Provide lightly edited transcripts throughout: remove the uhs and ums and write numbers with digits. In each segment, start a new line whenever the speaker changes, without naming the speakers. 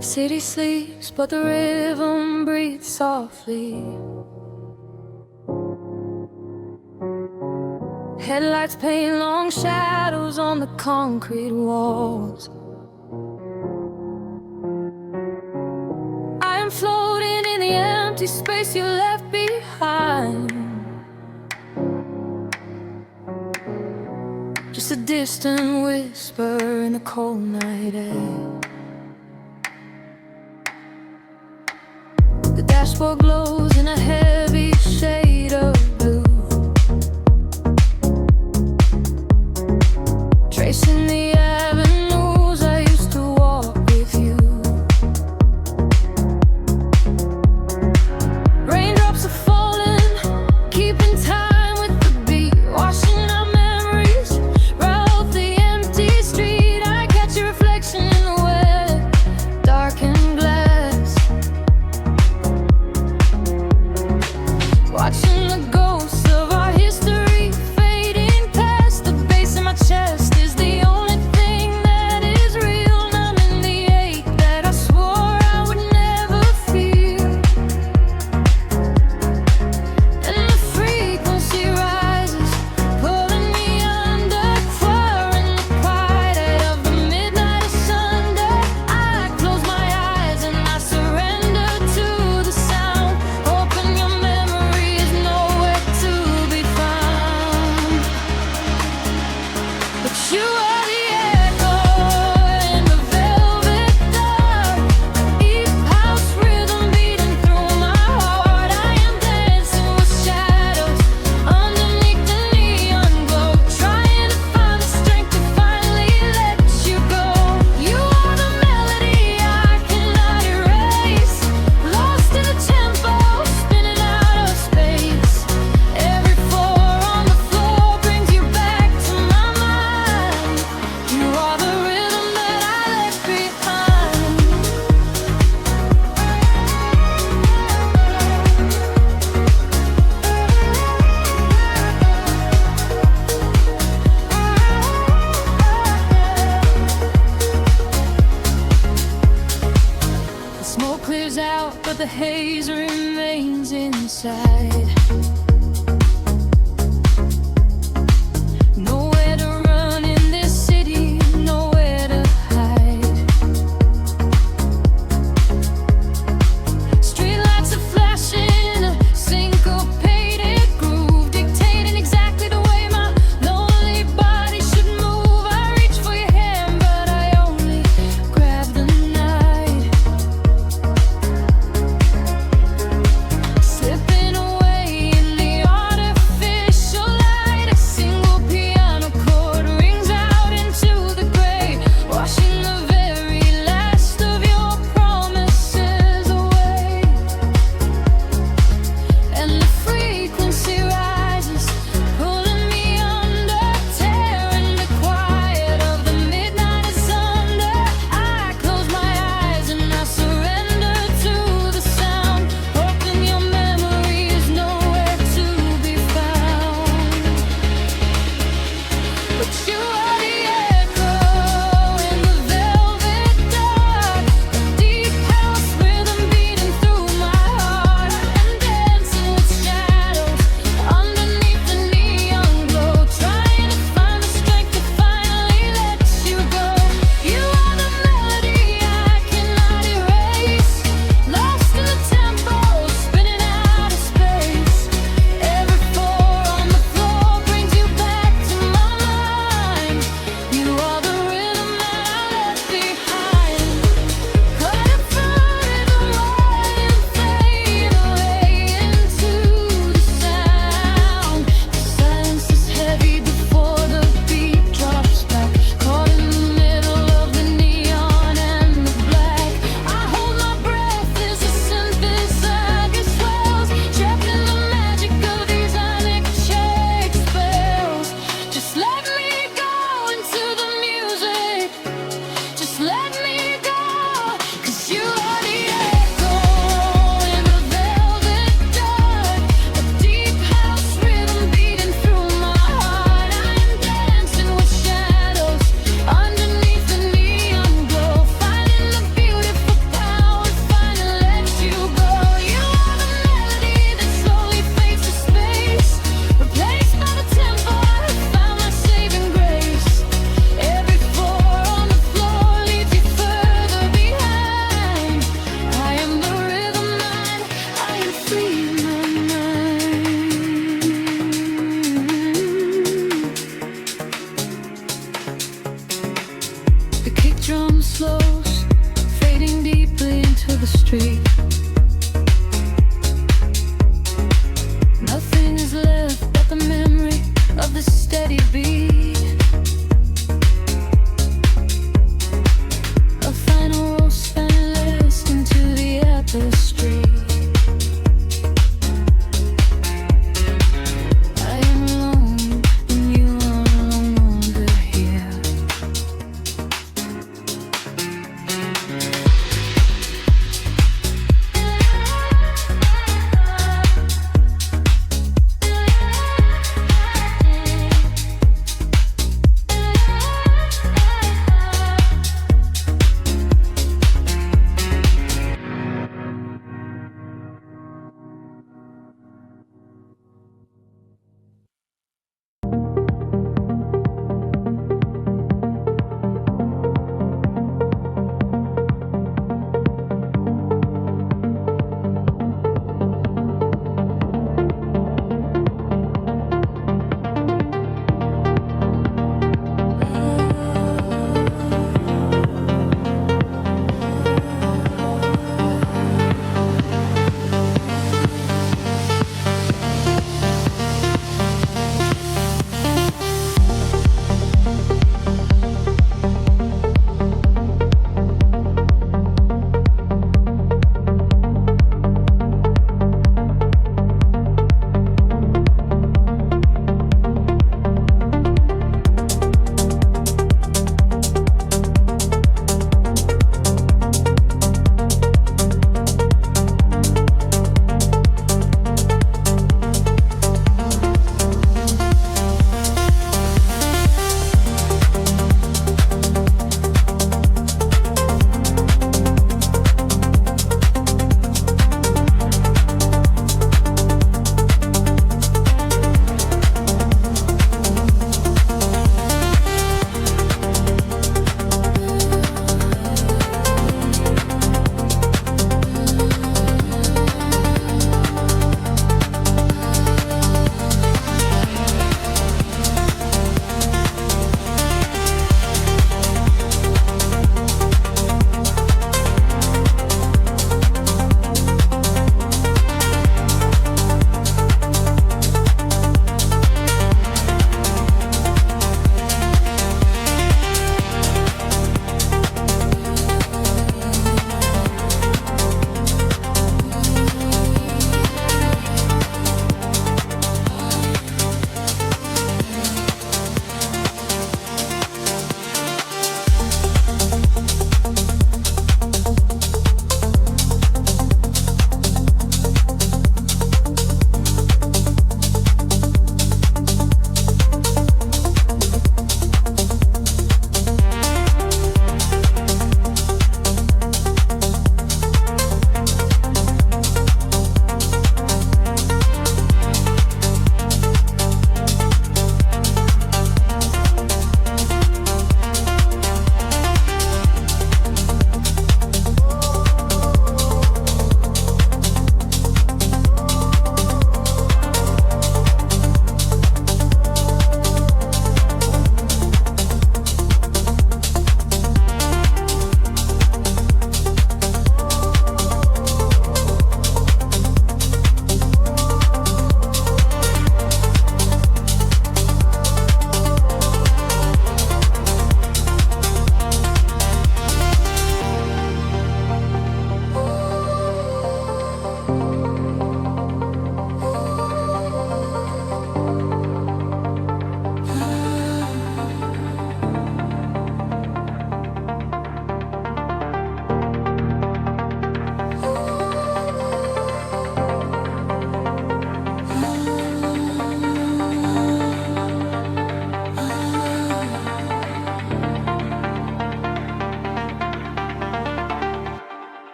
City sleeps, but the rhythm breathes softly. Headlights paint long shadows on the concrete walls. I am floating in the empty space you left behind. Just a distant whisper in the cold night air. The dashboard glows in a heavy shade of blue, tracing the avenues I used to walk with you. Raindrops are falling, keeping time with the beat, washing our memories right off the empty street. I catch your reflection in the wet, darkened glass.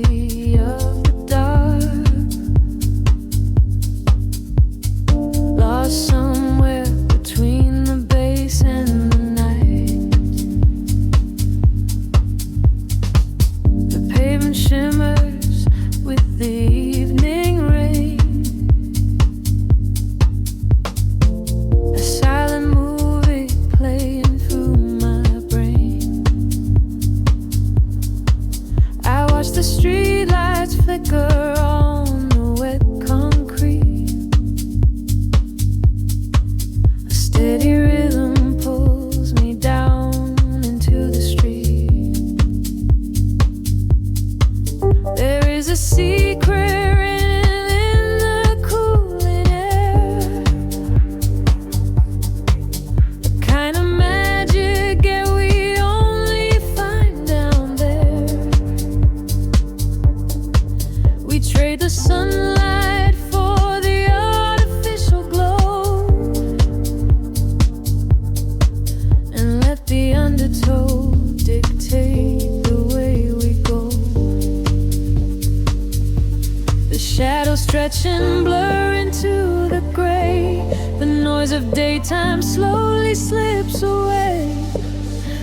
way of the dark, lost somewhere between the bass and the night. The pavement shimmers with the evening rain, a silent movie playing through my brain. I watch the streetlights flicker on the wet concrete. A steady rhythm pulls me down into the street. There is a secret in the cooling air, a kind of magic that we only find down there. We trade the sunlight for the artificial glow, and let the undertow dictate the way we go. The shadows stretch and blur into the gray. The noise of daytime slowly slips away.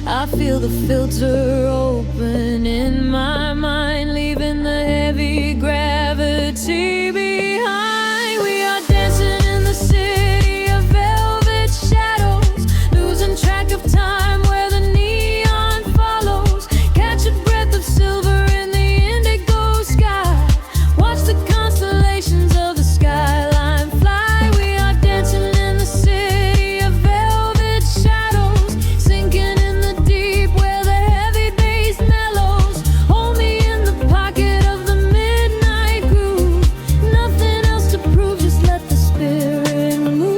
I feel the filter open in my mind, leaving the heavy gravity behind. We are dancing in the city of velvet shadows, losing track of time where the neon follows. Catch a breath of silver in the indigo sky. Watch the constellations of the skyline fly. We are dancing in the city of velvet shadows, sinking in the deep where the heavy bass mellows. Hold me in the pocket of the midnight groove. Nothing else to prove, just let the spirit move.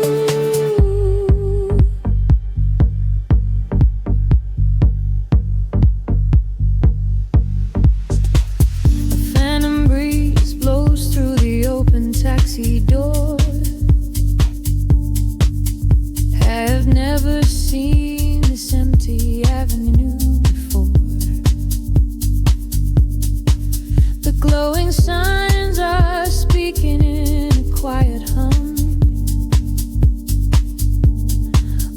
A phantom breeze blows through the open taxi door. Have never seen this empty avenue before. The glowing signs are speaking in a quiet hum,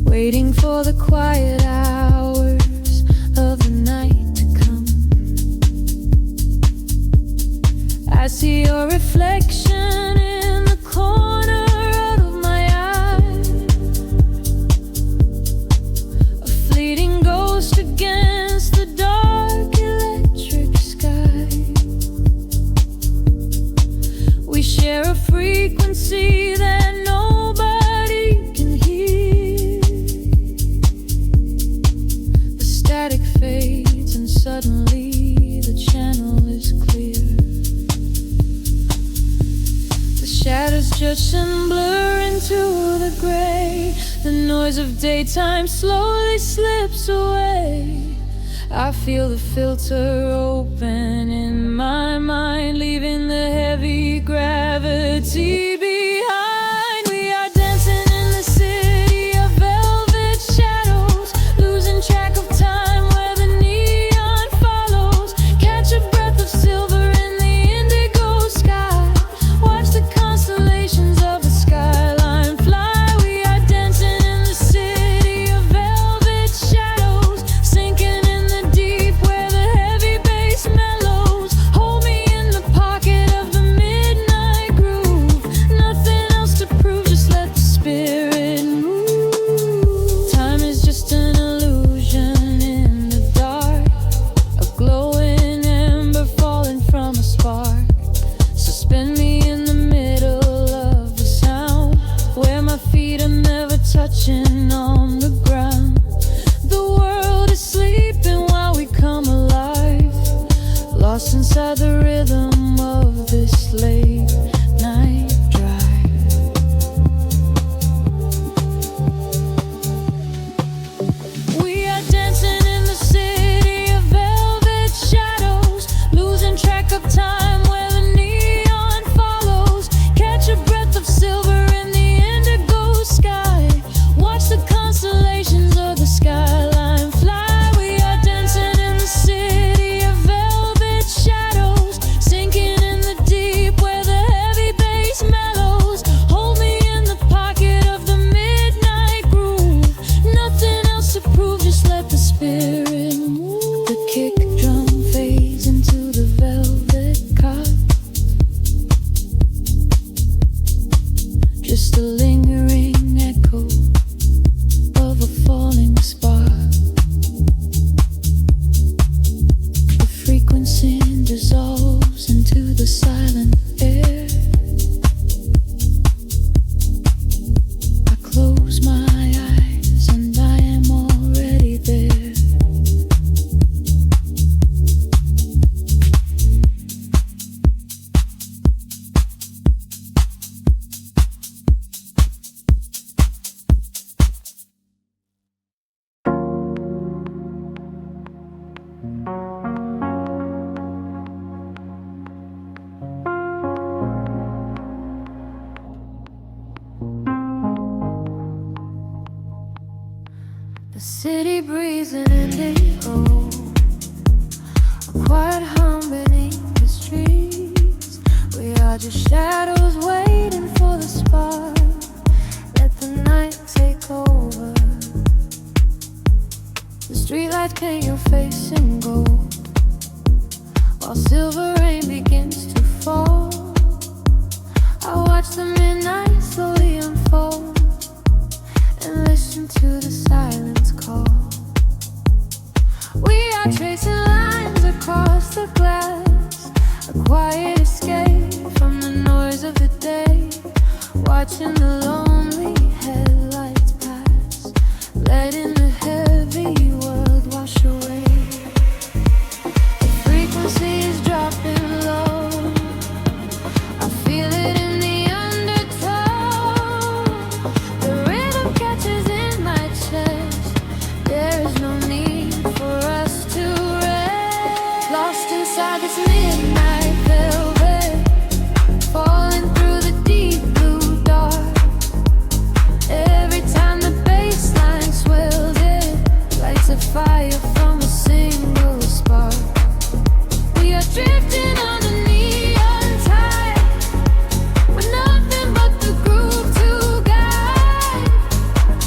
waiting for the quiet hours of the night to come. I see your reflection in the corner of my eye, a fleeting ghost against the dark electric sky. We share a frequency that nobody can hear. The static fades and suddenly the channel is clear. The shadows judge and blur into the gray. The noise of daytime slowly slips away. I feel the filter open in my mind, leaving the heavy gravity behind. We are dancing in the city of velvet shadows, losing track of time where the neon follows. Catch a breath of silver in the indigo sky. Watch the constellations of the skyline fly. We are dancing in the city of velvet shadows, sinking in the deep where the heavy bass mellows. Hold me in the pocket of the midnight groove. Nothing else to prove, just let the spirit move. Time is just an illusion in the dark, a glowing ember falling from a spark. Suspend me in the middle of the sound, where my feet are never touching on the ground. The world is sleeping while we come alive, lost inside the rhythm of this late night drive. We are dancing in the city of velvet shadows, losing track of time where the neon follows. Catch a breath of silver in the indigo sky. Watch the constellations of the skyline fly. We are dancing in the city of velvet shadows, City breeze and indigo, a quiet hum beneath the streets. We are just shadows waiting for the spark. Let the night take over. The streetlights paint your face in gold, while silver rain begins to fall. I watch the midnight slowly unfold and listen to the silence call. We are tracing lines across the glass, a quiet escape from the noise of the day, watching the lonely headlights pass, letting the heavy world wash away. The frequency is dropping low, I feel it in the undertow. The rhythm catches in my chest, there is no need for us to rest. Lost inside this midnight velvet, falling through the deep blue dark. Every time the bass line swells, it lights a fire from a single spark. We are drifting on the neon tide, with nothing but the groove to guide.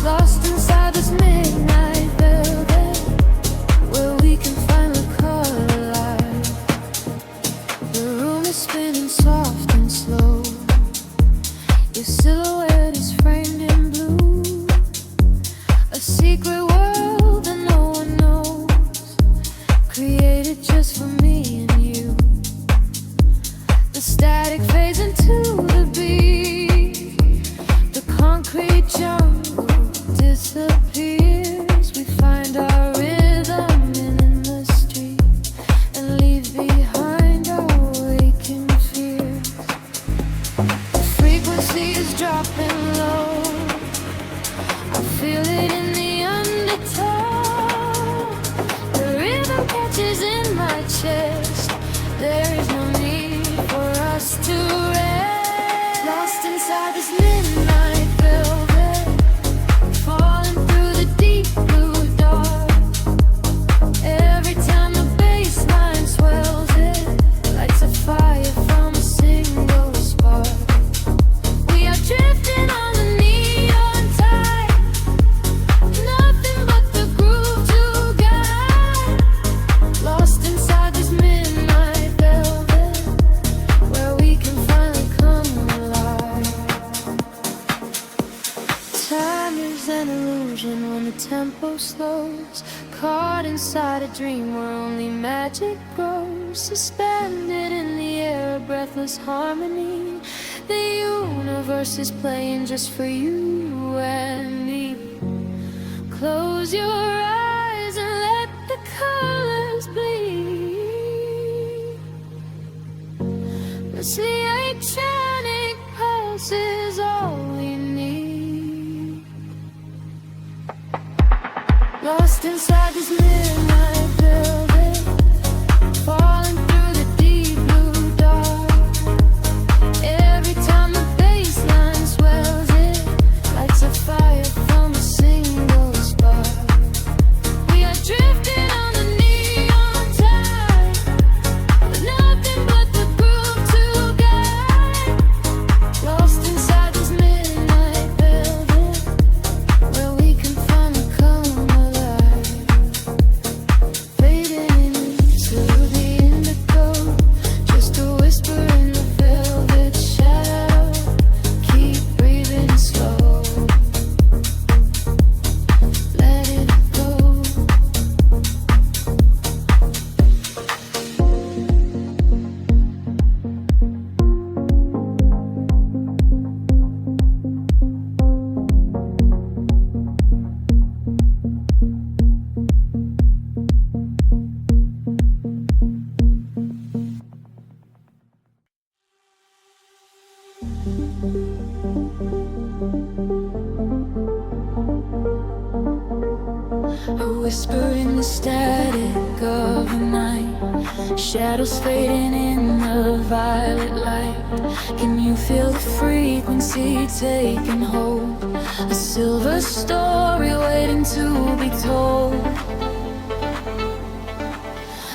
Lost inside this midnight velvet, where we can finally collide. The room is spinning soft and slow, your silhouette is framed in blue, a secret world that no one knows, created just for me and you. The static fades into the beat, the concrete jungle disappears. We find our rhythm in the street and leave behind our waking fears. The frequency is dropping low, I feel it in the undertow. The rhythm catches in my chest, there is no need for us to rest. Lost inside this midnight velvet, falling through the deep blue dark. Every time the bass line swells, it lights a fire from a single spark. We are drifting on the neon tide, nothing but the groove to guide. Lost inside this midnight velvet, where we can finally come alive. Time is an illusion when the tempo slows, caught inside a dream where only magic grows. Suspended in the air, a breathless harmony. The universe is playing just for you and me. Close your eyes and let the colors bleed. It's the electronic pulse is all we need. Lost inside this midnight velvet, falling through the deep blue dark. Every time the bass line swells, it lights a fire from a single spark. We are drifting on the neon tide, with nothing but the groove to guide. Lost inside this midnight velvet, where we can finally come alive. Fading into the indigo, just a whisper in the velvet shadow. Keep breathing slow, let it go. A whisper in the static of the night, shadows fading in the ultraviolet light. Can you feel the frequency taking hold? A silver story waiting to be told.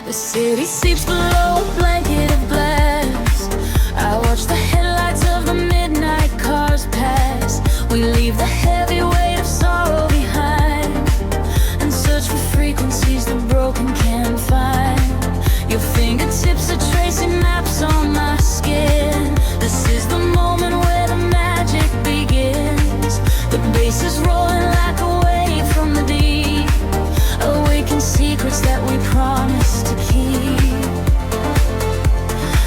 The city sleeps below a blanket of glass. I watch the headlights of the midnight cars pass. We leave the heavy weight of sorrow behind and search for frequencies the broken can't find. Your fingertips are tracing maps on my skin. This is the moment where the magic begins. The bass is rolling like a wave from the deep, awaken secrets that we promised to keep.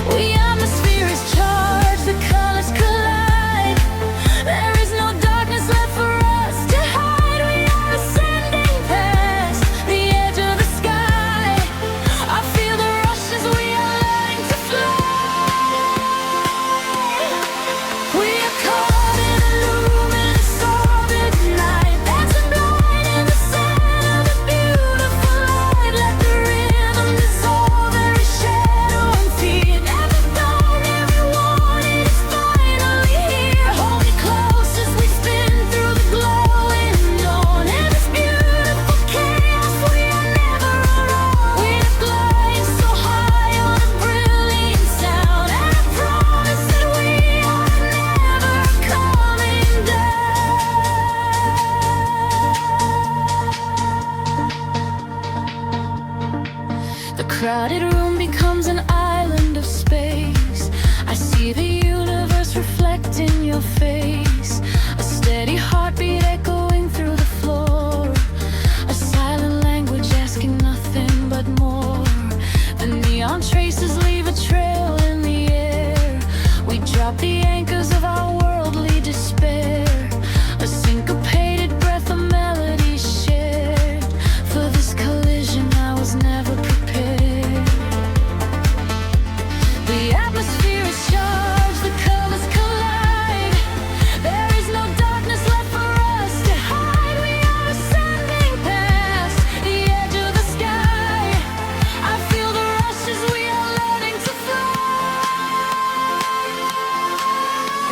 The atmosphere is charged, the colors collide. There is no darkness left for us to hide. We are ascending past the edge of the sky. I feel the rush as we are learning to fly. We are caught in a luminous orbit tonight, dancing blind in the center of a beautiful light. Let the rhythm dissolve every shadow and fear. Never known, never wanted, it's finally here. Hold me close as we spin through the glowing dawn. In this beautiful chaos, we are never alone. We are gliding so high on a brilliant sound, and I promise that we are never coming down. The crowded room becomes an island of space. I see the universe reflect in your face. A steady heartbeat echoing through the floor. A silent language asking nothing but more. The neon traces leave a trail in the air. We drop the anchors of our worldly despair. A syncopated breath of melodies shared. For this collision I was never prepared. The atmosphere is charged, the colors collide. There is no darkness left for us to hide. We are ascending past the edge of the sky. I feel the rush as we are learning to fly.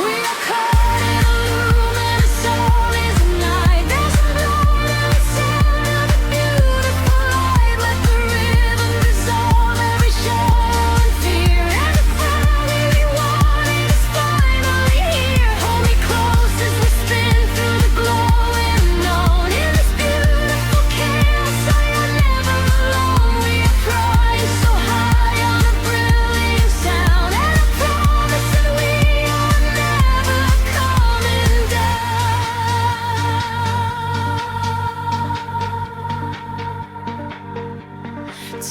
We are caught in a luminous orbit tonight, dancing blind in the center of a beautiful light. Let the rhythm dissolve every shadow and fear. And the finally we wanted is finally here. Hold me close as we spin through the glowing dawn. In this beautiful chaos, I am never alone. We are flying so high on a brilliant sound, and I promise that we are never coming down.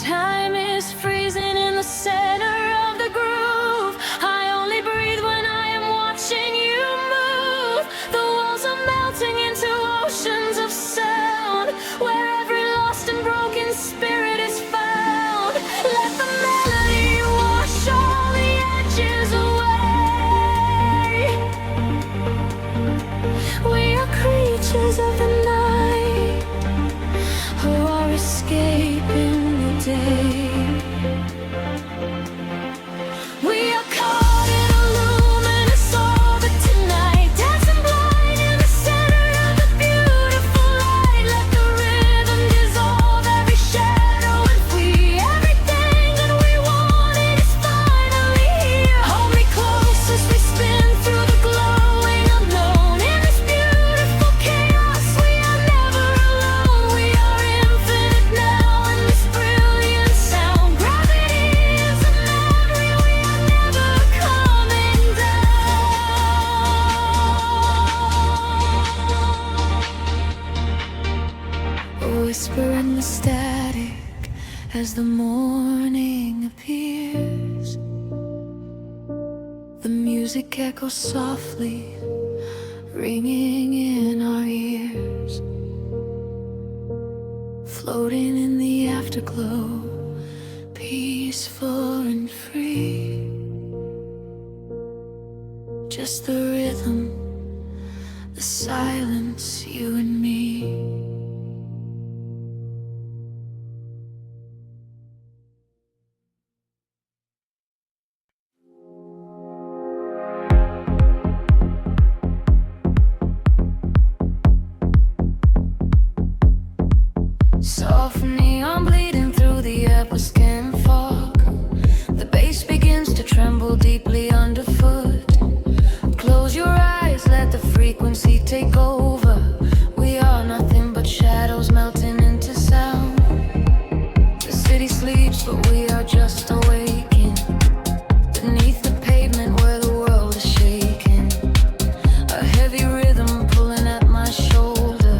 Time is freezing in the center of the groove. I only breathe when I am watching you move. The walls are melting into oceans of sound, where every lost and broken spirit is found. Let the melody wash all the edges away. We are creatures of the night who are escaping the day. We are caught in a luminous orbit tonight, dancing blind in the center of a beautiful light. Let the rhythm dissolve every shadow and free. Everything that we wanted is finally here. Hold me close as we spin through the glowing unknown. In this beautiful chaos, we are never alone. We are infinite now in this brilliant sound. Gravity is a memory, we are never coming down. A whisper in the static as the morning appears. The music echoes softly, ringing in our ears. Floating in the afterglow, peaceful and free. Just the rhythm, the silence, you and me. deeply underfoot. Close your eyes, let the frequency take over. We are nothing but shadows melting into sound. The city sleeps, but we are just awaking beneath the pavement where the world is shaking. A heavy rhythm pulling at my shoulder.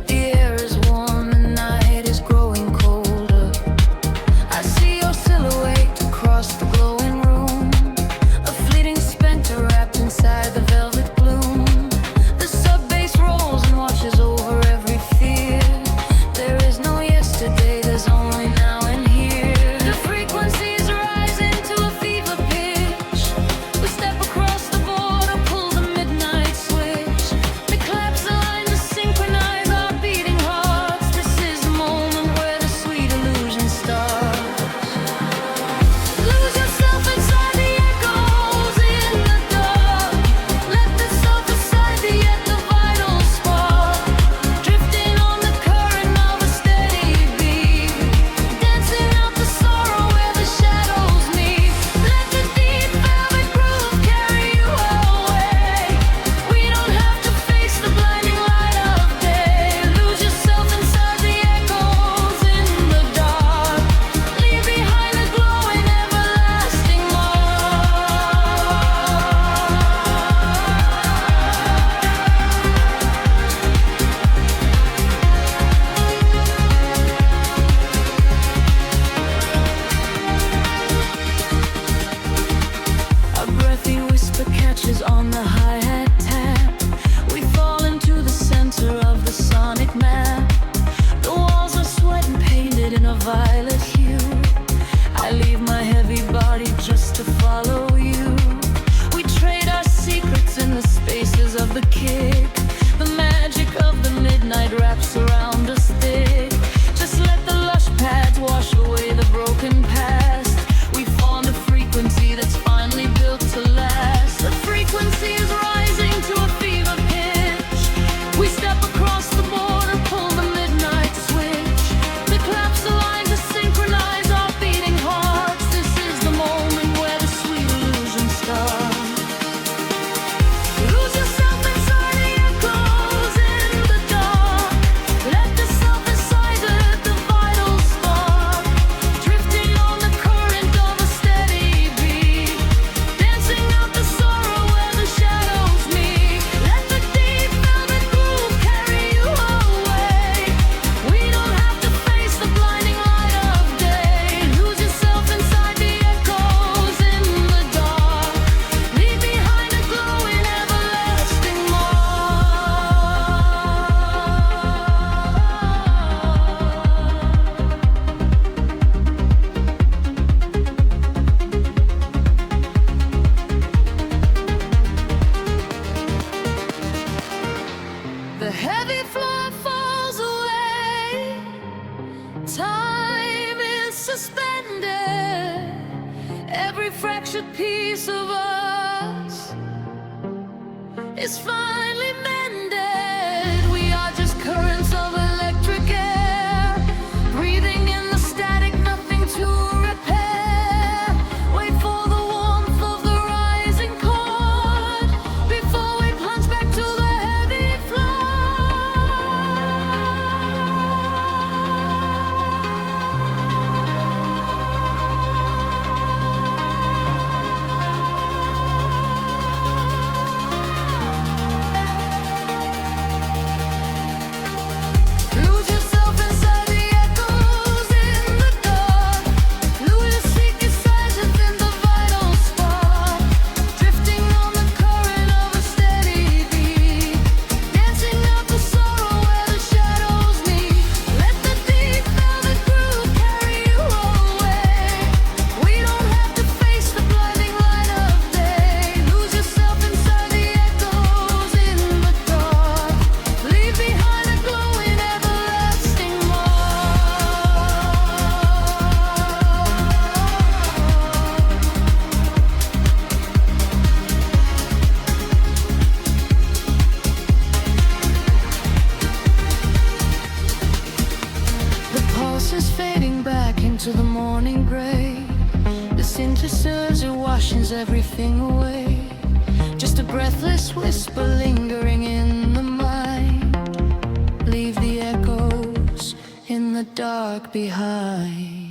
The air is warm, the night is growing colder. I see your silhouette across the glowing room, a fleeting specter wrapped inside the velvet gloom. The sub-bass rolls and washes over every fear. There is no yesterday, there's only now and here. The frequency is rising to a fever pitch. We step across the border, pull the midnight switch. We collapse the line to synchronize our beating hearts. This is the moment where the sweet illusion starts. Lose yourself inside the echoes in the dark. Let the surface side be at the vital spark. Drifting on the current of a steady beat. Dancing out the sorrow where the shadows meet. Let the deep velvet groove carry you away. We don't have to face the blinding light of day. Lose yourself inside the echoes in the dark. Leave behind the glowing everlasting A breathy whisper catches on the hi-hat tap. We fall into the center of the sonic map. The walls are sweat and painted in a violet hue. I leave my heavy body just to follow you. We trade our secrets in the spaces of the kick. The magic of the midnight wraps around us thick. Just let the lush pads wash away the broken past. We formed a frequency that's finally built to last. The frequency is rising to a fever pitch. We step across the border, pull the midnight switch. We collapse the line to synchronize our beating hearts. This is the moment where the sweet illusion starts. Lose yourself inside the echoes in the dark. Let the surface side at the vital spark. Drifting on the current of a steady beat. Dancing out the sorrow where the shadows meet. Let the deep velvet groove carry you away. We don't have to face the blinding light of day. Lose yourself inside the echoes in the dark. Leave behind a glowing everlasting The heavy floor falls away. Time is suspended. Every fractured piece of us is finally mended. We are just currents of electric air, breathing in the static, nothing to repair. Wait for the warmth of the rising chord before we plunge back to the heavy floor. fading away. Just a breathless whisper lingering in the mind. Leave the echoes in the dark behind.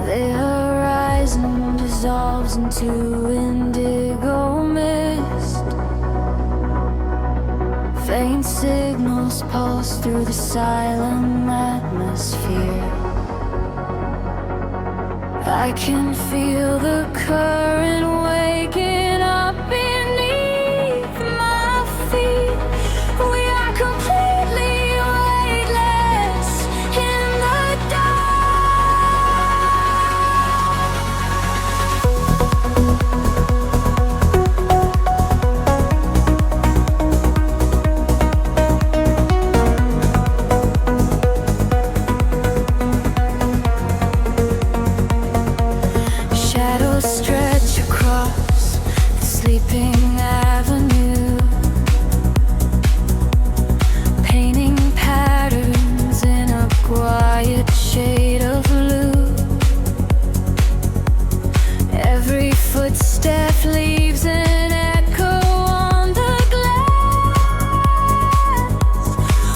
The horizon dissolves into indigo mist. Faint signals pulse through the silent atmosphere. I can feel the current waking up beneath my feet. We are completely weightless in the dark. Shadows stretch across the sleeping avenue, painting patterns in a quiet shade of blue. Every footstep leaves an echo on the glass,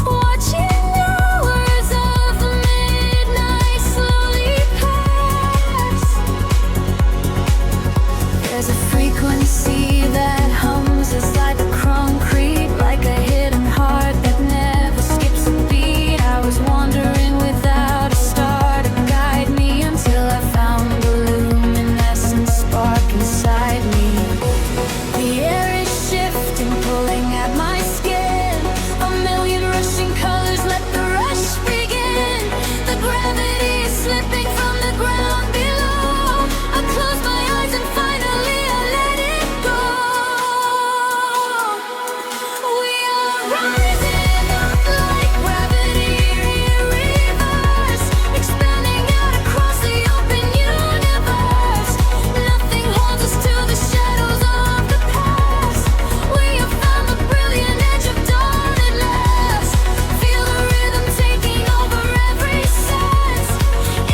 watching hours of midnight slowly pass. There's a frequency that hums inside the concrete, like a hidden heart that never skips a beat. I was wandering without a star to guide me until I found a luminescent spark inside me. The air is shifting, pulling at my skin. A million rushing colors, let the rush begin. The gravity is slipping from the ground below. I close my eyes and finally I let it go. We are rising up like gravity in reverse, expanding out across the open universe. Nothing holds us to the shadows of the past. We have found the brilliant edge of dawn at last. Feel the rhythm taking over every sense.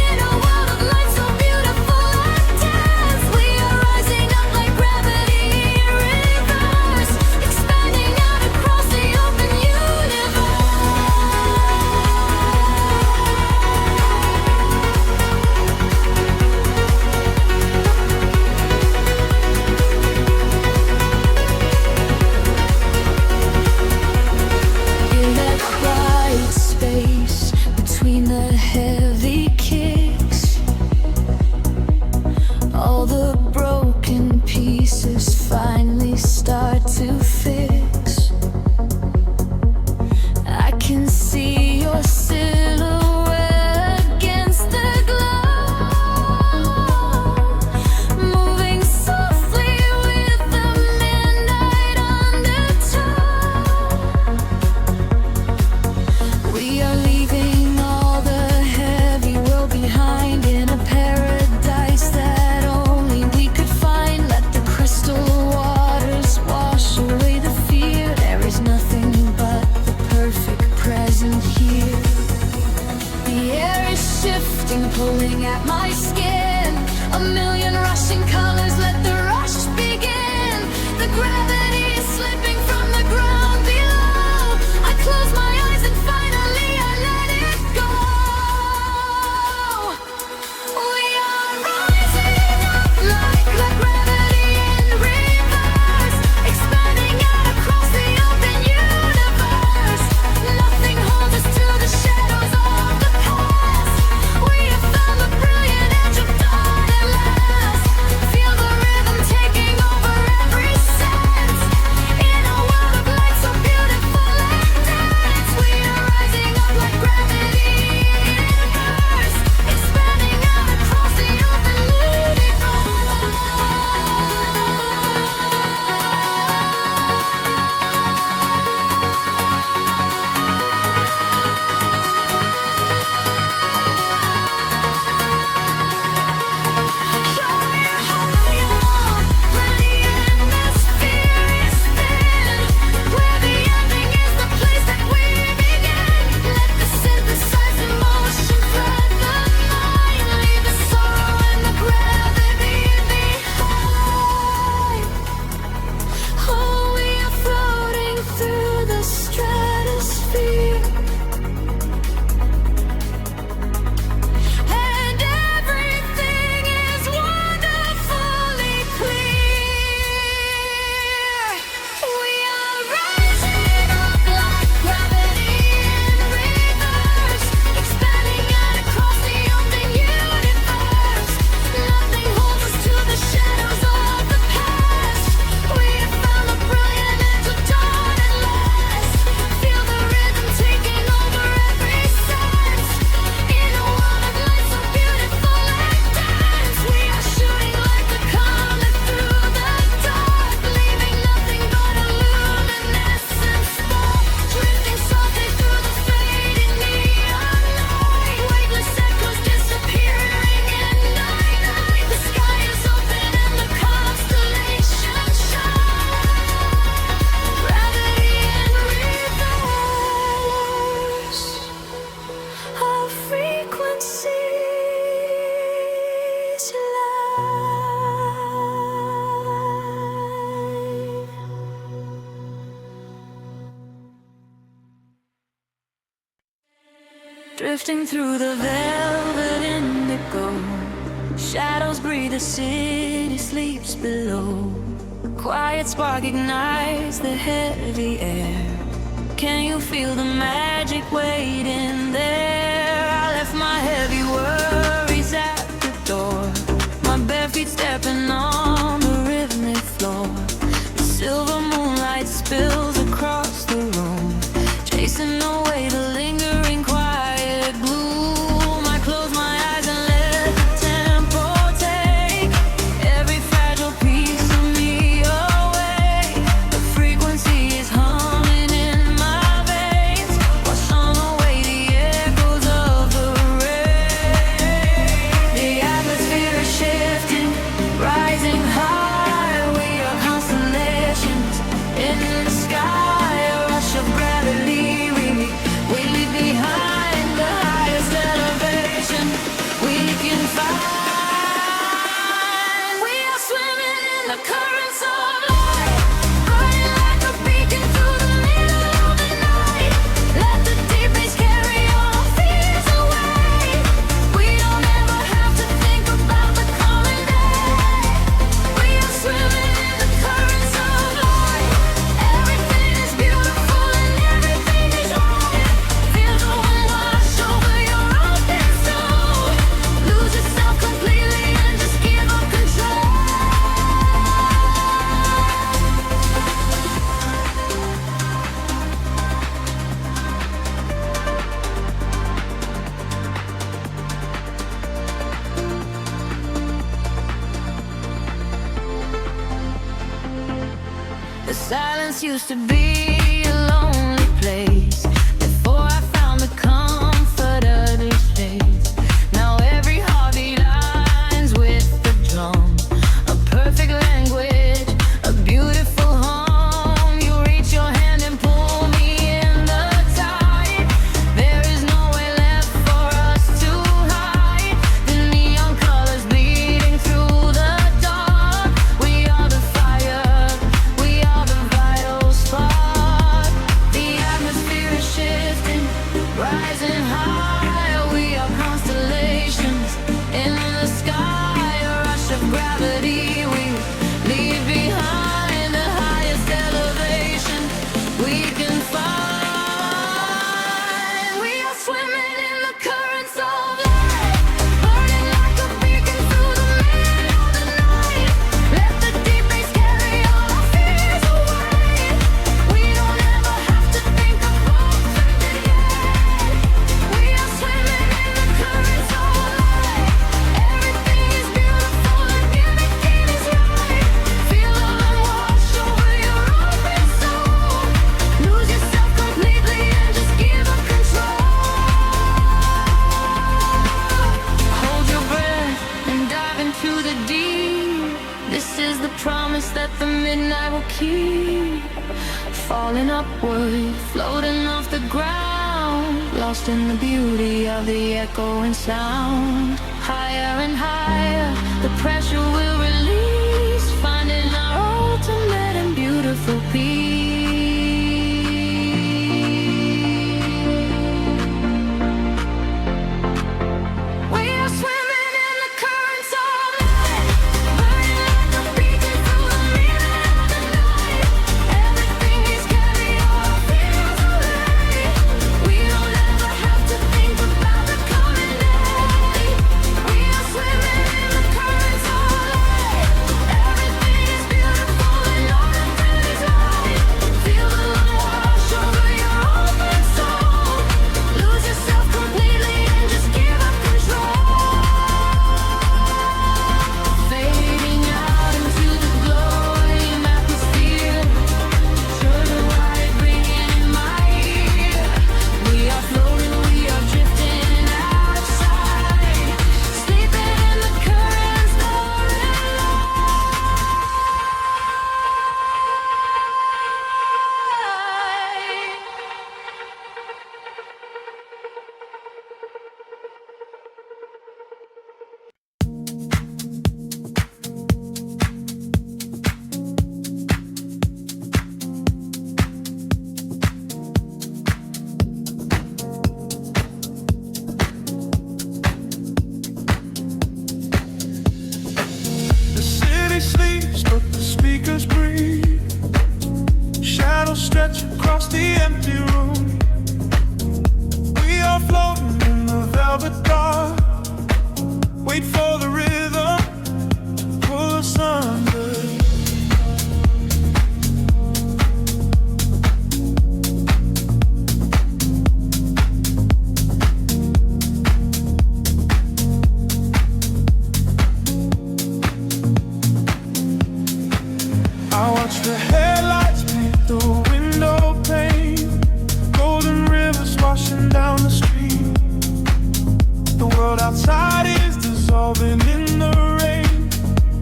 In a world of light so beautiful and dense, we are rising up like gravity in reverse, expanding out across the open universe. Feel that quiet space between the heavy kicks. All the broken pieces finally start to fix. I can see your silhouette against the glow, moving softly with the midnight undertow. We are leaving all the heavy world behind in a paradise that only we could find. Let the crystal waters wash away the fear. There is nothing but the perfect present here. The air is shifting, pulling at my skin. A million rushing colors, let the rush begin. The gravity is slipping from the ground below. I close my eyes and finally I let it go. We are rising up like gravity in reverse, expanding out across the open universe. Nothing holds us to the shadows of the past. We have found the brilliant edge of dawn at last. Feel the rhythm taking over every sense. drifting through the velvet indigo. Shadows breathe, the city sleeps below. Quiet spark ignites the heavy air. Can you feel the magic waiting there? I left my heavy worries at the door, my bare feet stepping on the rhythmic floor. The silver moonlight spills across the room, chasing away the lingering quiet gloom. I close my eyes and let the tempo take every fragile piece of me away. The frequency is humming in my veins, washing away the echoes of the rain. The atmosphere is shifting, rising high. We are constellations in the sky, a rush of gravity. We leave behind the highest elevation we can find. We are swimming in the currents of light, burning like a beacon through the middle of the night. Let the deep bass carry our fears away. We don't ever have to think about the coming day. We are swimming in the currents of light. Everything is beautiful and everything is right. Feel the wind wash over your open soul. Lose yourself completely and just give up control. The silence used to be a lonely place before I found the comfort of this space. Now every heartbeat aligns with the drum, a perfect language, a beautiful home. You reach your hand and pull me in the tide. There is nowhere left for us to hide. The neon colors bleeding through the dark. We are the fire, we are the vital spark. The atmosphere is shifting, rising high. We are constellations in the sky, a rush of gravity. We leave behind the highest elevation we can find. We are swimming in the currents of light, burning like a beacon through the middle of the night. Let the deep bass carry all our fears away. We don't ever have to think about the end. We are swimming in the currents of light. Everything is beautiful and everything is right. Feel the wind wash over your open soul. Lose yourself completely and just give up control. Hold your breath and dive into the deep. This is the promise that the midnight will keep. Falling upward, floating off the ground, lost in the beauty of the echoing sound. Higher and higher, the pressure will release, finding our ultimate and beautiful peace. We are swimming in the currents of light, burning like a beacon through the middle of the night. Everything is carry all our fears away. We don't ever have to think about the coming day. Wait for the rhythm, pull us under. I watch the headlights paint the window pane, golden rivers washing down the street. The world outside is dissolving in the rain,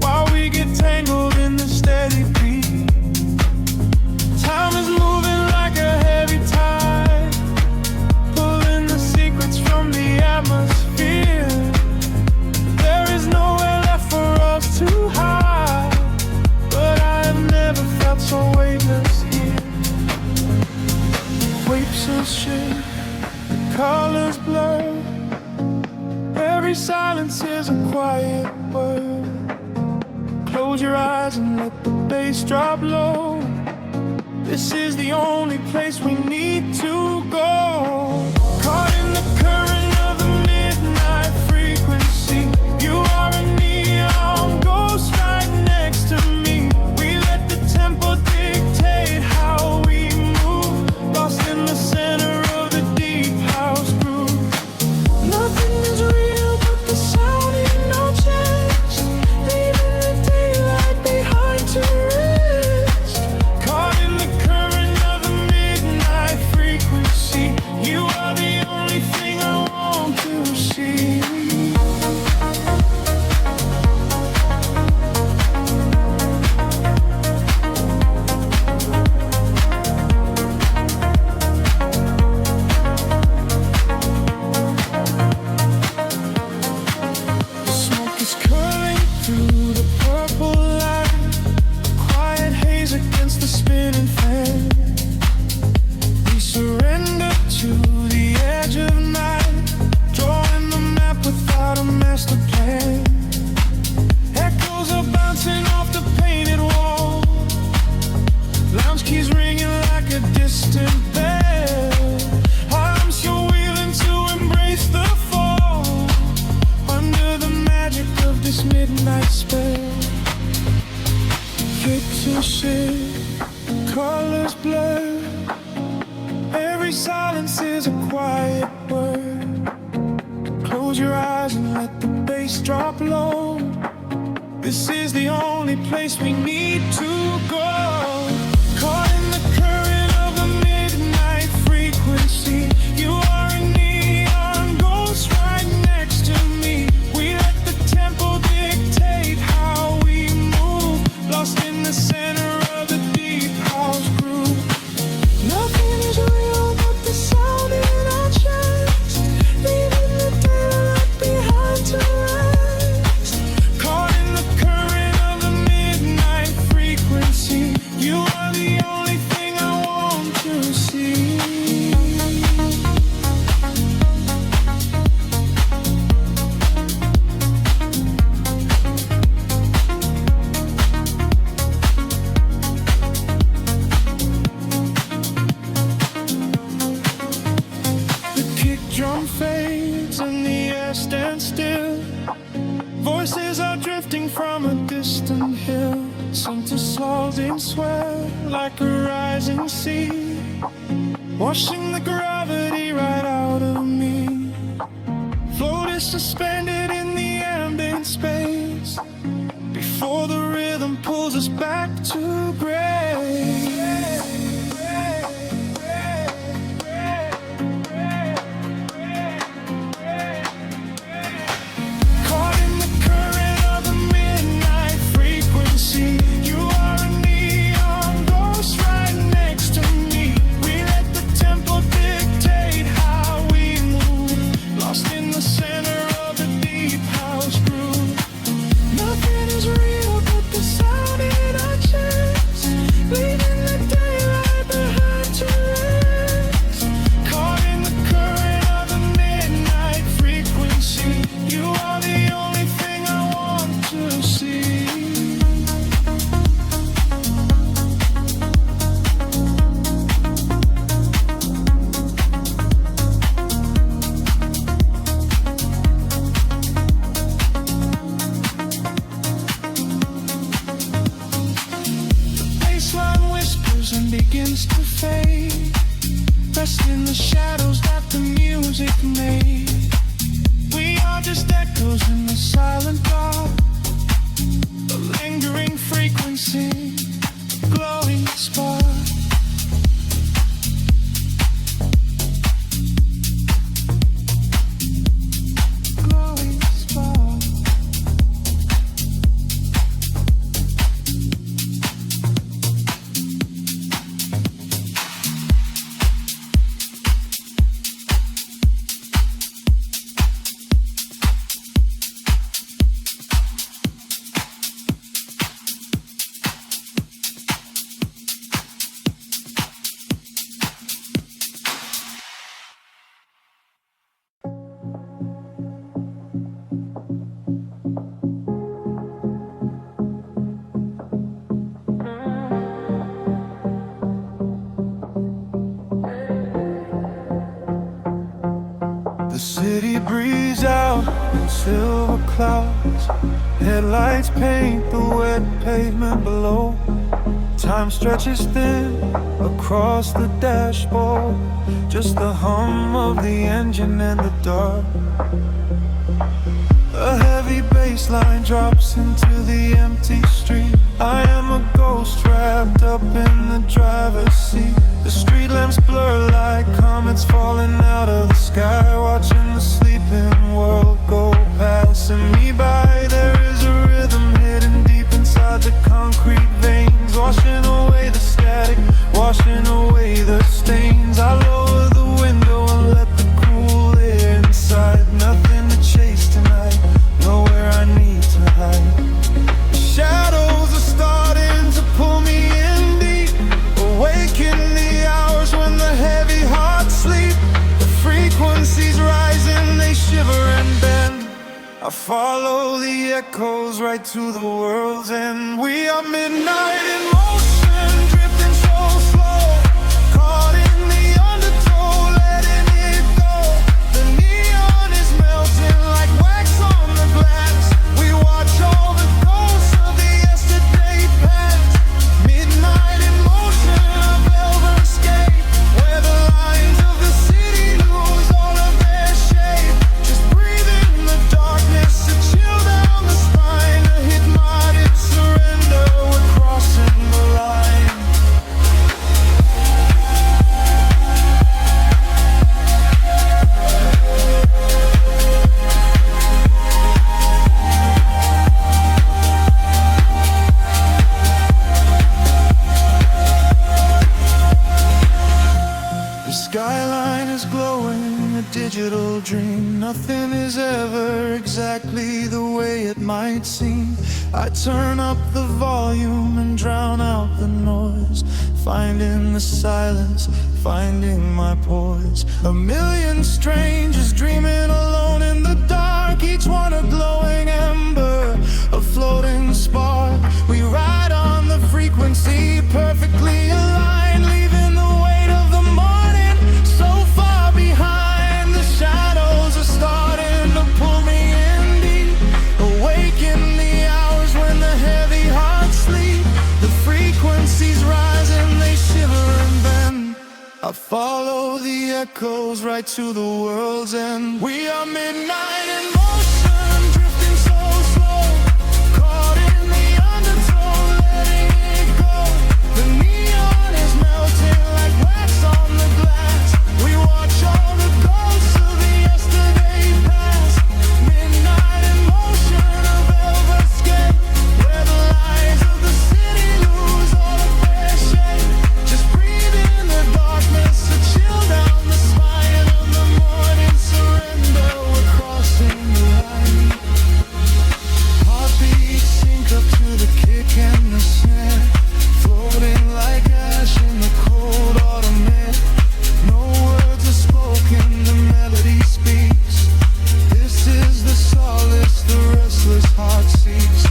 while we get tangled in the steady beat. Time is moving like a heavy tide, pulling the secrets from the atmosphere. There is nowhere left for us to hide, but I have never felt so weightless here. Waves of shit, colors blur. Every silence is a quiet word. Close your eyes and let the bass drop low. This is the only place we need to go. Caught in the current of the midnight frequency. You are a neon ghost right next to me. We let the tempo dictate how we move, lost in the center of the deep house groove. Nothing is real but the sound in our chest, leaving the daylight behind to rest. Caught in the current of the midnight frequency. You are the only thing I want to see. The smoke is curling through the purple light, quiet haze against the spinning fan. We surrender to the edge of night, drawing the map without a master plan. Echoes are bouncing off the painted wall, lounge keys ringing like a distant bell. Arms you're wheeling to embrace the fall, under the magic of this midnight spell. Picture shift, colors blur. Every silence is a quiet word. Close your eyes and let the bass drop low. This is the only place we need to go. Caught in the current of the midnight frequency. You are a neon ghost right next to me. We let the tempo dictate how we move, lost in the center of the deep house groove. Nothing is real but the sound in our chest, leaving the daylight behind to rest. Caught in the current of the midnight frequency. You are the only thing I want to see. The kick drum fades and the air stands still. Voices are drifting from a distant hill, sink to salting sweat like a rising sea, washing the gravity right out of me. Float is suspended in the ambient space, before the rhythm pulls us back to gray. Caught in the current of the midnight frequency. You are a neon ghost right next to me. We let the tempo dictate how we move, lost in the center of the deep house groove. Nothing is real but the sound in our chest, leaving the daylight behind to rest. Caught in the current of the midnight frequency. You are the only thing I want to see.
cease to fade. Rest in the shadows that the music made. We are just echoes in the silent dark, a lingering frequency, a glowing spark. The city breathes out in silver clouds. Headlights paint the wet pavement below. Time stretches thin across the dashboard. Just the hum of the engine and the dark. A heavy bass line drops into the empty street. I am a ghost wrapped up in the driver's seat. The street lamps blur like comets falling out of the sky, watching the sleeping world go passing me by. There is a rhythm hidden deep inside the concrete veins, washing away the static, washing away the stains. I lower the window and let the cool air inside. Nothing to chase tonight, nowhere I need to hide. The shadows are starting to pull me in deep, awaken the hours when the heavy hearts sleep. The frequencies rising, they shiver and bend. I follow the echoes right to the world's end. We are midnight in motion, drifting so slow, caught in the undertow, letting it go. The neon is melting like wax on the glass. We watch all the ghosts of the yesterday past. Midnight in motion, a velvet escape, where the lines of the city lose all of their shape. Just breathe in the darkness, a chill down the spine, a hypnotic surrender. We're crossing the line. The skyline is glowing, a digital dream. Nothing is ever exactly the way it might seem. I turn up the volume and drown out the noise, finding the silence, finding my poise. A million strangers dreaming alone in the dark, each one a glowing ember, a floating spark. We ride on the frequency, perfectly aligned, leaving the weight of the morning so far behind. The shadows are starting to pull me in deep, awaken the hours when the heavy hearts sleep. The frequencies rise and they shiver and bend. I follow the echoes right to the world's end. We are midnight in motion, drifting so slow, caught in the undertow, letting it go. The neon is melting like wax on the glass. We watch all the ghosts of the yesterday past. Midnight in motion, a velvet escape, where the lies of the city lose all of their shape. Just breathe in the darkness, a chill down the spine of the morning surrender. We're crossing the line. Heartbeats sync up to the kick and the snare, floating like ash in the cold autumn air. No words are spoken, the melody speaks. This is the solace the restless heart seeks.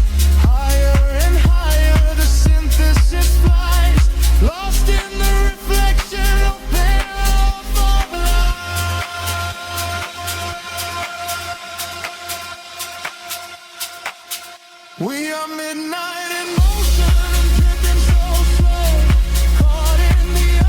Higher and higher the synthesis flies, lost in the reflection of panorama light. We are midnight in motion, drifting so slow, caught in the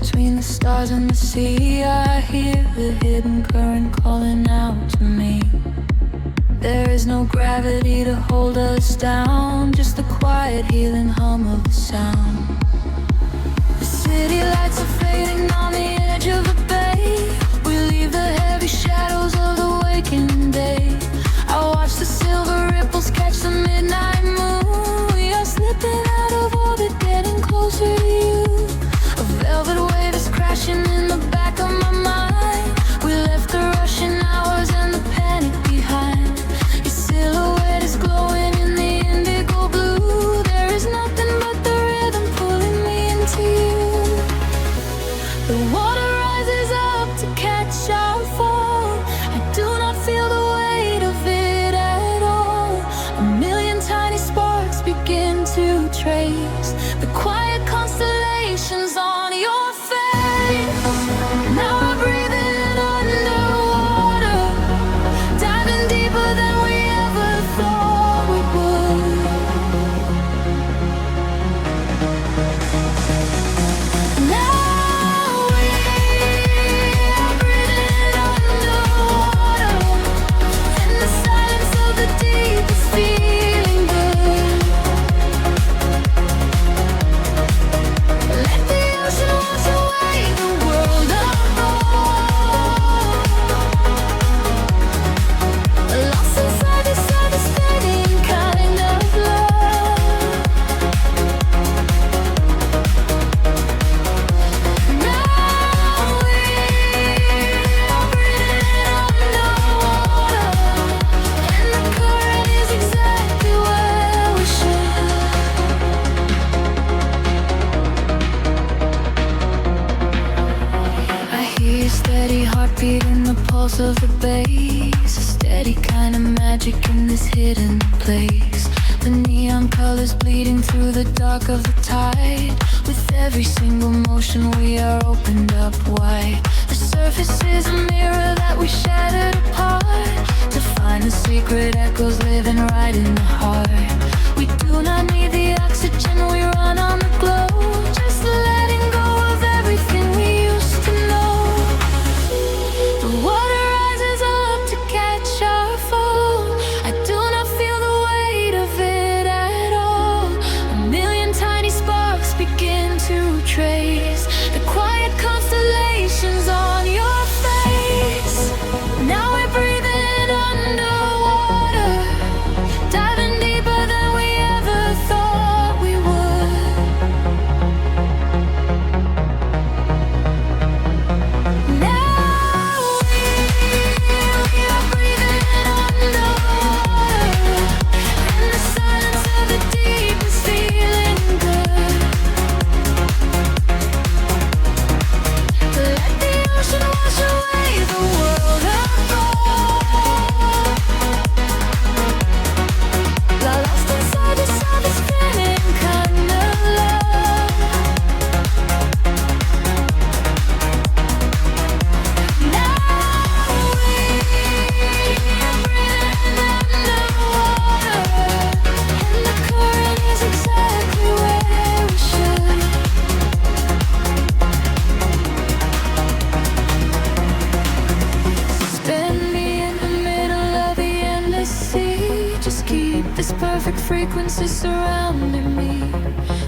between the stars and the sea. I hear the hidden current calling out to me. There is no gravity to hold us down, just the quiet healing hum of the sound. The city lights are fading on the edge of the bay. We leave the heavy shadows of the waking day. I watch the silver ripples catch the midnight moon. We are slipping out of orbit, getting closer to you. A velvet wave is crashing in the back of my mind. We left the rushing hours and the panic behind. Your silhouette is glowing in the indigo blue. There is nothing but the rhythm pulling me into you. The water rises up to catch our fall. I do not feel the weight of it at all. A million tiny sparks begin to trace the quiet constellations on your face. Now I'm breathing underwater, diving deeper than we ever thought we would. Now we are breathing underwater, in the silence of the deep is feeling good. Let the ocean wash away the world apart. Lost inside this devastating kind of love. Now we are breathing underwater, and the current is exactly where we should. I hear your steady heartbeat in the pulse of the bass. A steady kind of magic in this hidden place. The neon colors bleeding through the dark of the tide. With every single motion we are opened up wide. The surface is a mirror that we shattered apart, to find the secret echoes living right in the heart. We do not need the oxygen, we run on the glow. Just letting go of everything we used to know. The water rises up to catch our fall. I do not feel the weight of it at all. A million tiny sparks begin to trace the quiet constellations on your face. Now we're breathing underwater, diving deeper than we ever thought we would. Now we are breathing underwater, in the silence of the deep is feeling good. Let the ocean wash away the world apart. Lost inside this spinning kind of love. Now we are breathing underwater, and the current is exactly where we should. Suspend me in the middle of the endless sea. Just keep this perfect frequency surrounding me.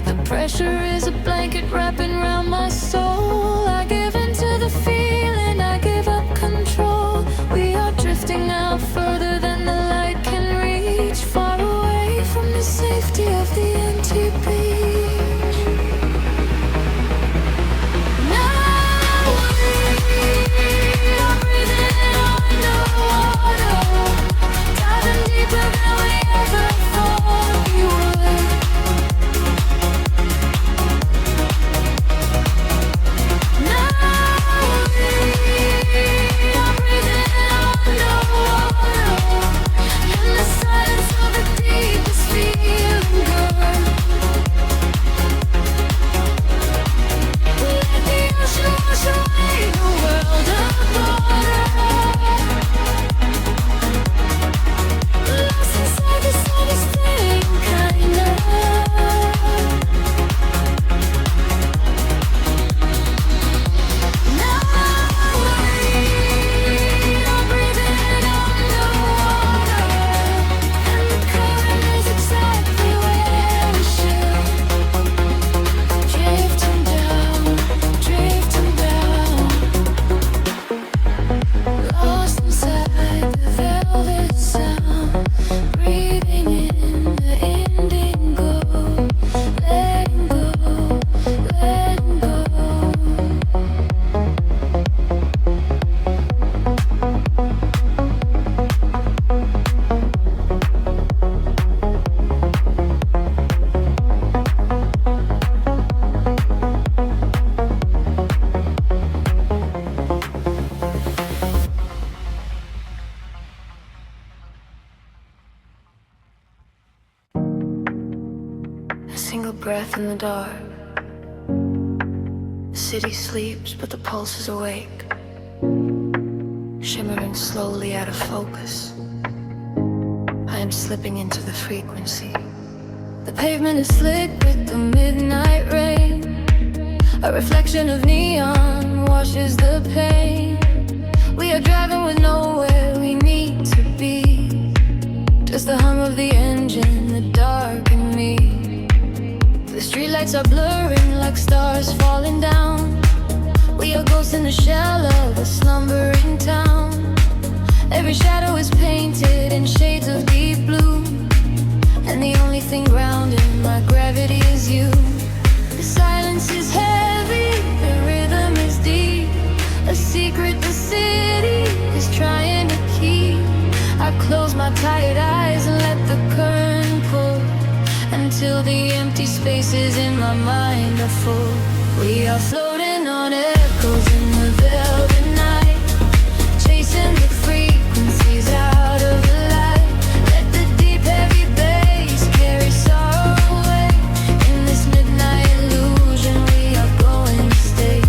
The pressure is a blanket wrapping around my soul. I give into the feeling, I give up control. We are drifting out further than the light can reach, far away from the safety of the empty beach. Now we are breathing underwater, diving deeper than we ever thought we would. single breath in the dark. The city sleeps, but the pulse is awake, shimmering slowly out of focus. I am slipping into the frequency. The pavement is slick with the midnight rain. A reflection of neon washes the pain. We are driving with nowhere we need to be. Just the hum of the engine, the dark and me. The streetlights are blurring like stars falling down. We are ghosts in the shell of a slumbering town. Every shadow is painted in shades of deep blue, and the only thing grounding my gravity is you. The silence is heavy, the rhythm is deep. A secret the city is trying to keep. I close my tired eyes and let the current pull, until the empty spaces in my mind are full. We are floating on echoes in the velvet night, chasing the frequencies out of the light. Let the deep heavy bass carry sorrow away. In this midnight illusion we are going to stay.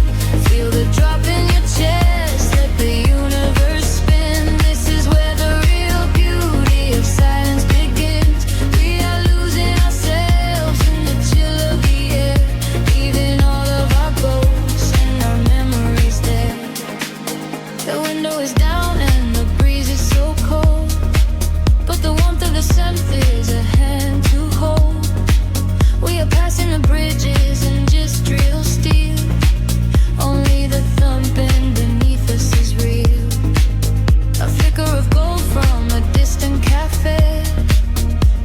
Feel the drop in your chest, let the universe spin. This is where the real beauty of silence begins. We are losing ourselves in the chill of the air, leaving all of our ghosts and our memories there. The window is down and the breeze is so cold, but the warmth of the scent is a hand to hold. We are passing the bridges and just real steel. Only the thumping beneath us is real. A flicker of gold from a distant cafe,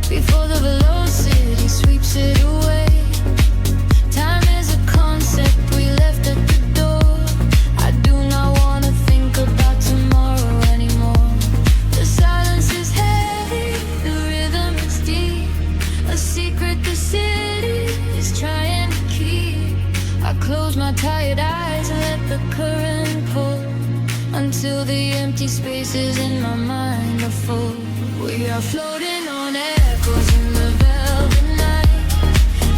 before the velocity sweeps it away. Time is a concept we left at the door. I do not want to think about tomorrow anymore. The silence is heavy, the rhythm is deep. A secret the city is trying to keep. I close my tired eyes and let the current pull, until the empty spaces in my mind are full. We are floating on echoes in the velvet night,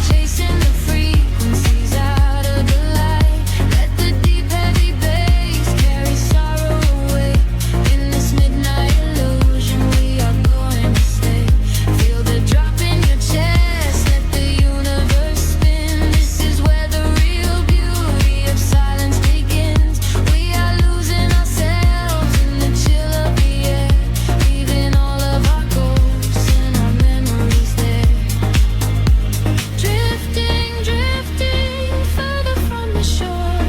chasing the frequencies out of the light. Let the deep heavy bass carry sorrow away. In this midnight illusion we are going to stay. Feel the drop in your chest, let the universe spin. This is where the real beauty of silence begins. We are losing ourselves in the chill of the air, leaving all of our ghosts and our memories there. Drifting, drifting further from the shore.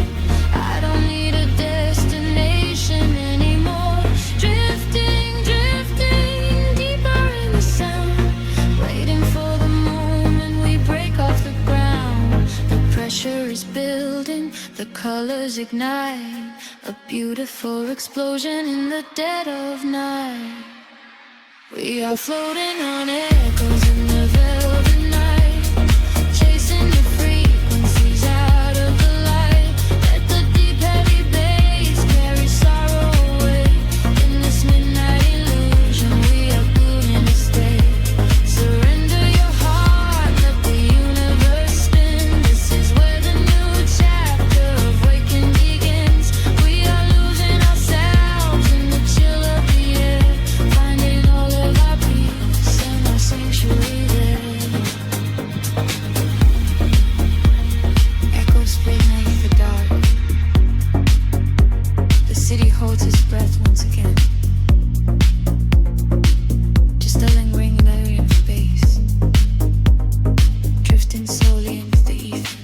I don't need a destination anymore. Drifting, drifting deeper in the sound, waiting for the moment we break off the ground. The pressure is building, the colors ignite, a beautiful explosion in the dead of night. We are floating on echoes in the velvet night, chasing the frequencies out of the light. Let the deep heavy bass carry sorrow away. In this midnight illusion we are going to stay. Surrender your heart, let the universe spin. This is where the new chapter of waking begins. We are losing ourselves in the chill of the air, finding all of our peace and our sanctuary there. Echoes midnight in the dark. The city holds its breath once again. Just a lingering layer of space, drifting slowly into the ether.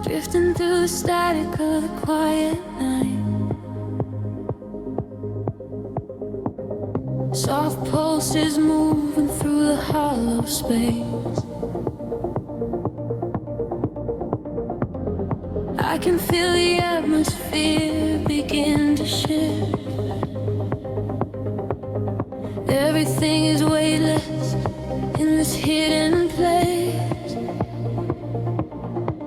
Drifting through the static of the quiet night. Soft pulses moving through the hollow space. I can feel the atmosphere begin to shift. Everything is weightless in this hidden place.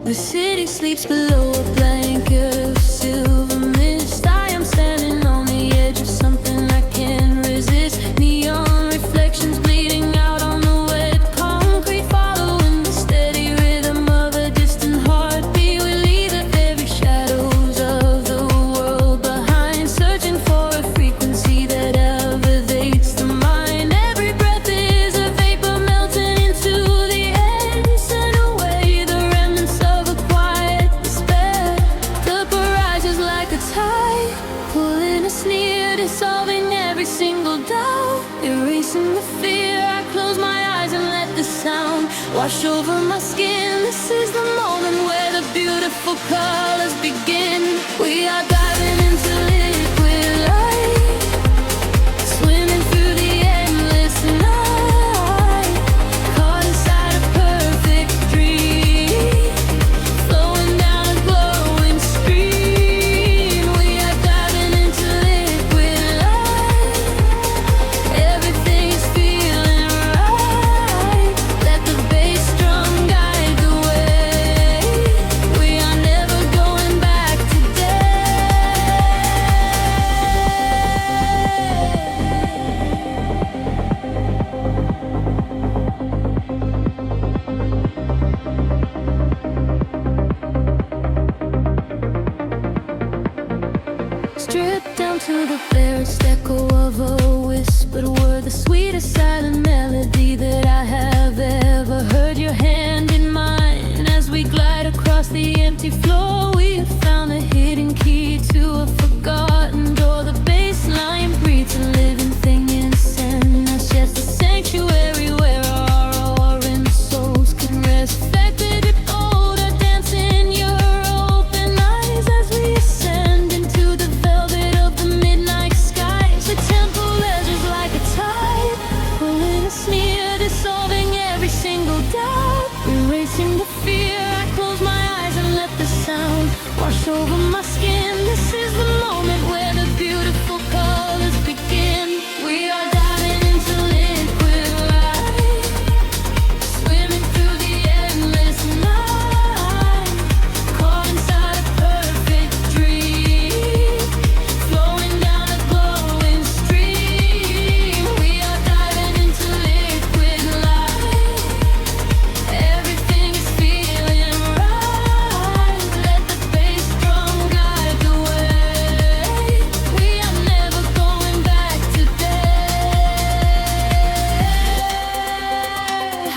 The city sleeps below a blanket of silver mist. I am standing on the edge of something I can't resist. Neon reflections bleeding out on the wet concrete, following the steady rhythm of a distant heartbeat. We leave the very shadows of the world behind, searching for a frequency that elevates the mind. Every breath is a vapor melting into the air, send away the remnants of a quiet despair. The barrage is like a tide, pulling us near, dissolving every single doubt, erasing the fear. I close my eyes and let the sound wash over my skin. This is the moment where the beautiful colors begin. We are diving into liquid light, swimming through the endless night, caught inside a perfect dream, flowing down a glowing stream. We are diving into liquid light, everything is feeling right. Let the bass drum guide the way. We are never going back today. Stripped down to the barest echo of a whispered word, the sweetest silent melody that I have ever heard. Your hand in mine as we glide across the empty floor. We have found a hidden key to a forgotten door. The bass line breathes a living thing inside us, yes, a sanctuary where our roaring souls can rest. Affected bold, I dance in your open eyes as we ascend into the velvet of the midnight skies. The temple ledges like a tide, pulling us near, dissolving every single doubt, erasing the fear. I close my eyes and let the sound wash over my skin. This is the moment where the beautiful colors begin. We are diving into liquid light, swimming through the endless night, caught inside a perfect dream, flowing down a glowing stream. We are diving into liquid light, everything is feeling right. Let the bass drum guide the way. We are never going back today.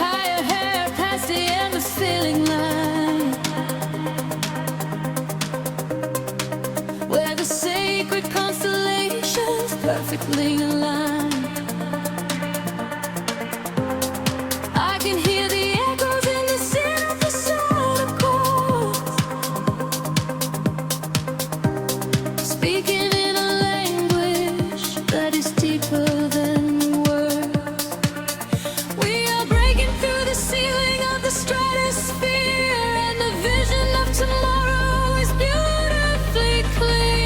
Higher hair past the endless ceiling line, where the sacred constellations perfectly align. I can hear the echoes in the center of the sound chords, speaking in a language that is deeper than words. We are breaking through the ceiling of the stratosphere, and the vision of tomorrow is beautifully clear.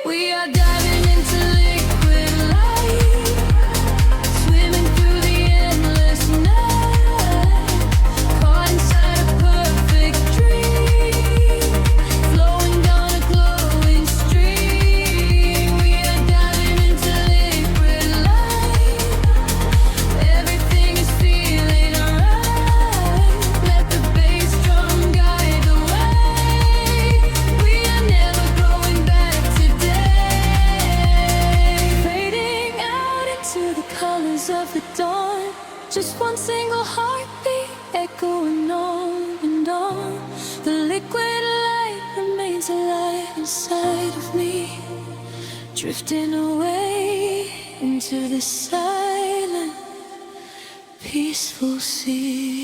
We are diving into liquid light, swimming through the endless night, caught inside a perfect dream, flowing down a glowing stream. We are diving into liquid light, everything is feeling right. Let the bass drum guide the way. We are never going back today. Fading out into the colors of the dawn, just one single heartbeat echoing on and on. The liquid light remains alive inside of me, drifting away into the silent, peaceful sea.